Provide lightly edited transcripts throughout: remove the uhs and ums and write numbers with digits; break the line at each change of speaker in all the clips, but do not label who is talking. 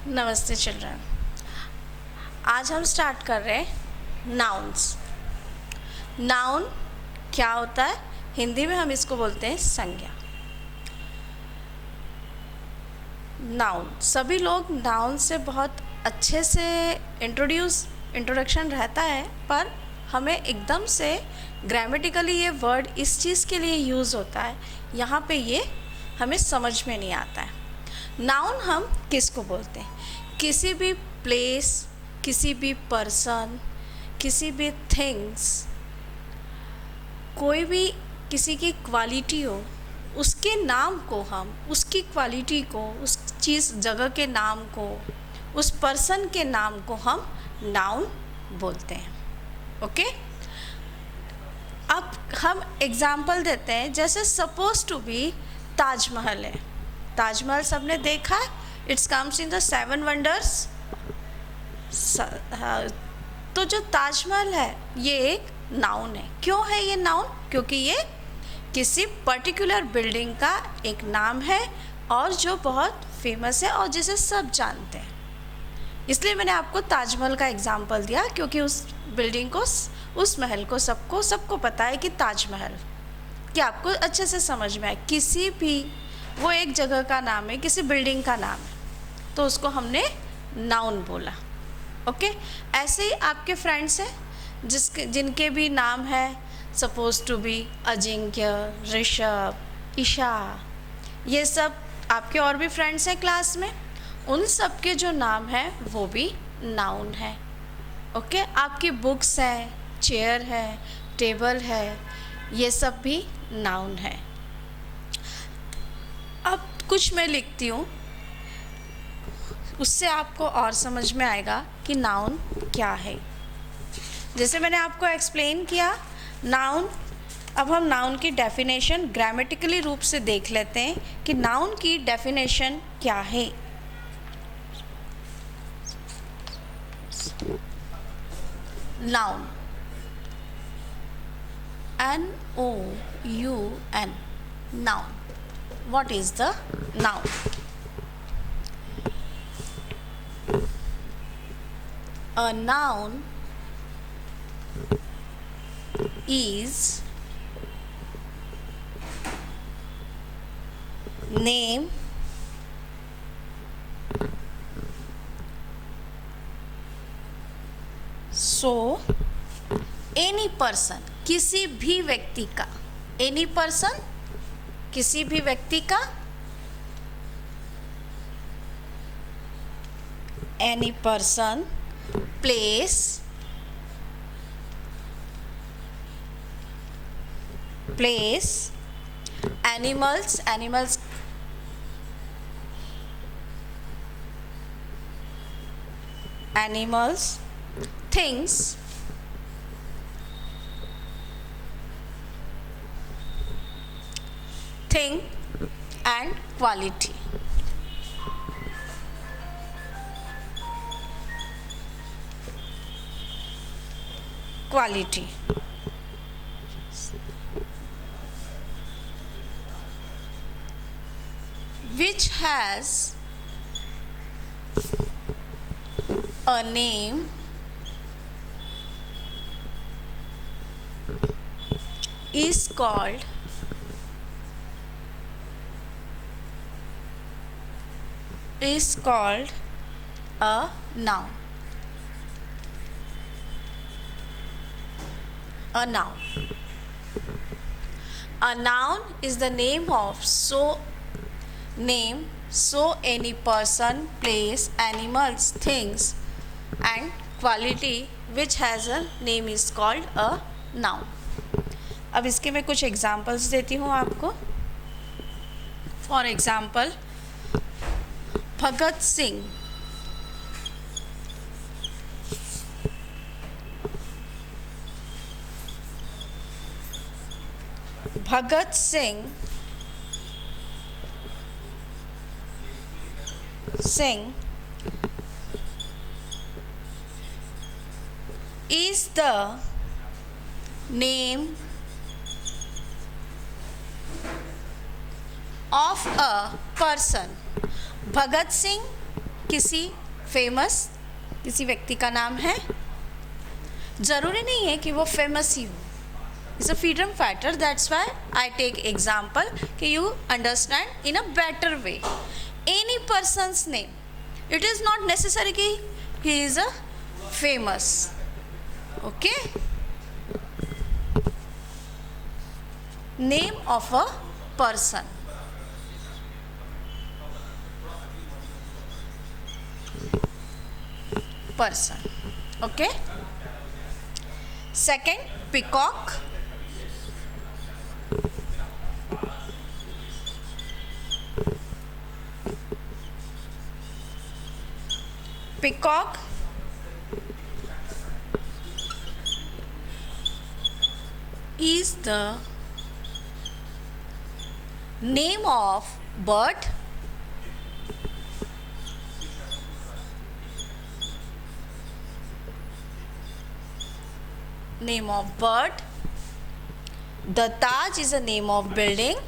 नमस्ते चिल्ड्रन। आज हम स्टार्ट कर रहे हैं नाउन्स। नाउन क्या होता है? हिंदी में हम इसको बोलते हैं संज्ञा। नाउन, सभी लोग नाउन से बहुत अच्छे से इंट्रोडक्शन रहता है, पर हमें एकदम से ग्रामेटिकली ये वर्ड इस चीज़ के लिए यूज़ होता है, यहाँ पे ये हमें समझ में नहीं आता है। नाउन हम किसको बोलते हैं? किसी भी प्लेस, किसी भी पर्सन, किसी भी थिंग्स, कोई भी किसी की क्वालिटी हो, उसके नाम को हम, उसकी क्वालिटी को, उस चीज़ जगह के नाम को, उस पर्सन के नाम को हम नाउन बोलते हैं। ओके, अब हम एग्जाम्पल देते हैं। जैसे सपोज टू बी ताजमहल है। ताजमहल सबने देखा है, it's comes in the 7 wonders. तो जो ताजमहल है ये एक नाउन है। क्यों है ये नाउन? क्योंकि ये किसी पर्टिकुलर बिल्डिंग का एक नाम है और जो बहुत फेमस है और जिसे सब जानते हैं। इसलिए मैंने आपको ताजमहल का एग्जाम्पल दिया, क्योंकि उस बिल्डिंग को, उस महल को सबको पता है कि ताजमहल, कि आपको अच्छे से समझ में आए। किसी भी, वो एक जगह का नाम है, किसी बिल्डिंग का नाम है, तो उसको हमने नाउन बोला। ओके, ऐसे ही आपके फ्रेंड्स हैं जिनके भी नाम है, suppose to be Ajinkya, Rishabh, Isha, ये सब आपके और भी फ्रेंड्स हैं क्लास में, उन सब के जो नाम है वो भी नाउन है। ओके, आपकी बुक्स हैं, चेयर है, टेबल है, ये सब भी नाउन है। अब कुछ मैं लिखती हूँ, उससे आपको और समझ में आएगा कि नाउन क्या है। जैसे मैंने आपको एक्सप्लेन किया नाउन। अब हम नाउन की डेफिनेशन ग्रामेटिकली रूप से देख लेते हैं कि नाउन की डेफिनेशन क्या है। Noun, N-O-U-N, noun. What is the noun? A noun is name, so any person, किसी भी व्यक्ति का, एनी पर्सन, किसी भी व्यक्ति का, any person, place, place, animals, animals, animals, things, thing and quality. Quality, which has a name, is called a noun. A noun. A noun is the name of so any person, place, animals, things and quality which has a name is called a noun. अब इसके मैं कुछ examples देती हूँ आपको। For example, Bhagat Singh, Bhagat Singh is the name of a person. Bhagat Singh किसी famous, किसी व्यक्ति का नाम है, ज़रूरी नहीं है कि वो फेमस ही हो. Is a freedom fighter, that's why I take example कि you understand in a better way. Any person's name, it is not necessary कि he is a famous. Okay, name of a person. Person. Okay. Second, peacock. Peacock is the name of bird name of bird. The Taj is a name of building.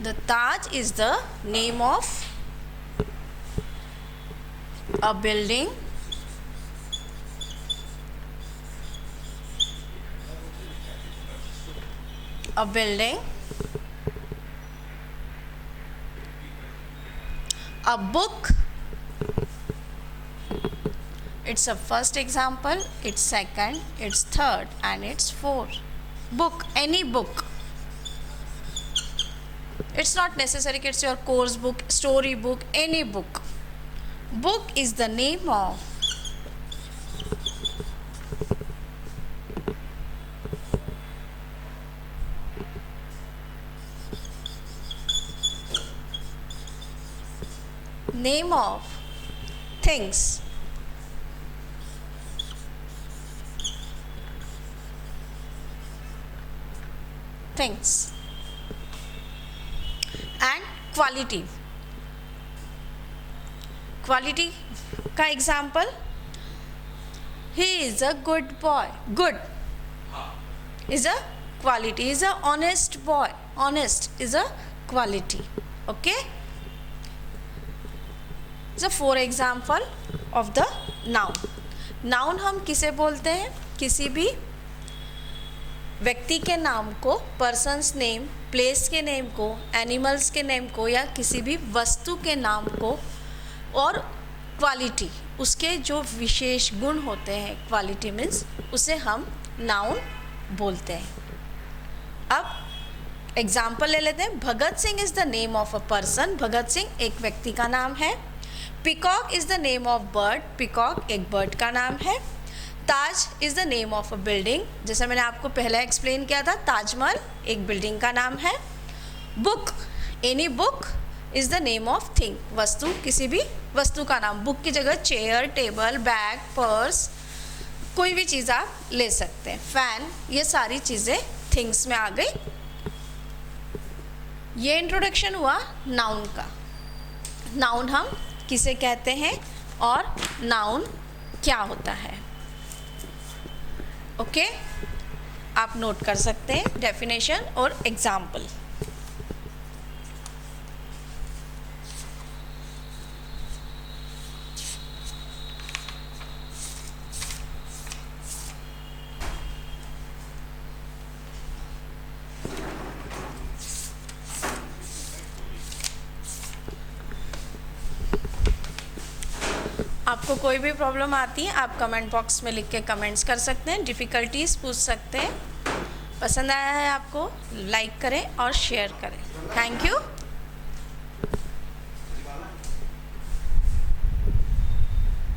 The Taj is the name of a building. A building. A book, it's a first example, it's second, it's third, and it's fourth. Book, any book. It's not necessary कि it's your course book, story book, any book. Book is the name of things. Things. And quality. Quality का example, he is a good boy. Good is a quality, is a honest boy. Honest is a quality. Okay. So for example of the noun. Noun हम किसे बोलते हैं? किसी भी व्यक्ति के नाम को, पर्सन्स नेम, प्लेस के नेम को, एनिमल्स के नेम को, या किसी भी वस्तु के नाम को, और क्वालिटी, उसके जो विशेष गुण होते हैं, क्वालिटी मीन्स, उसे हम नाउन बोलते हैं. अब एग्जाम्पल ले लेते हैं. Bhagat Singh is the name of a person. Bhagat Singh एक व्यक्ति का नाम है. Peacock is the name of bird. Peacock एक बर्ड का नाम है. Taj is the name of a building. जैसे मैंने आपको पहले एक्सप्लेन किया था, ताजमहल एक बिल्डिंग का नाम है. Book, any book is the name of thing. वस्तु, किसी भी वस्तु का नाम. बुक की जगह चेयर, टेबल, बैग, पर्स, कोई भी चीज़ आप ले सकते हैं. फैन, ये सारी चीज़ें थिंग्स में आ गई. ये इंट्रोडक्शन हुआ नाउन का. नाउन हम किसे कहते हैं और नाउन क्या होता है. ओके, आप नोट कर सकते हैं डेफिनेशन और एग्जाम्पल. आपको कोई भी प्रॉब्लम आती है, आप कमेंट बॉक्स में लिख के कमेंट्स कर सकते हैं. डिफ़िकल्टीज़ पूछ सकते हैं. पसंद आया है आपको, लाइक करें और शेयर करें. Thank you.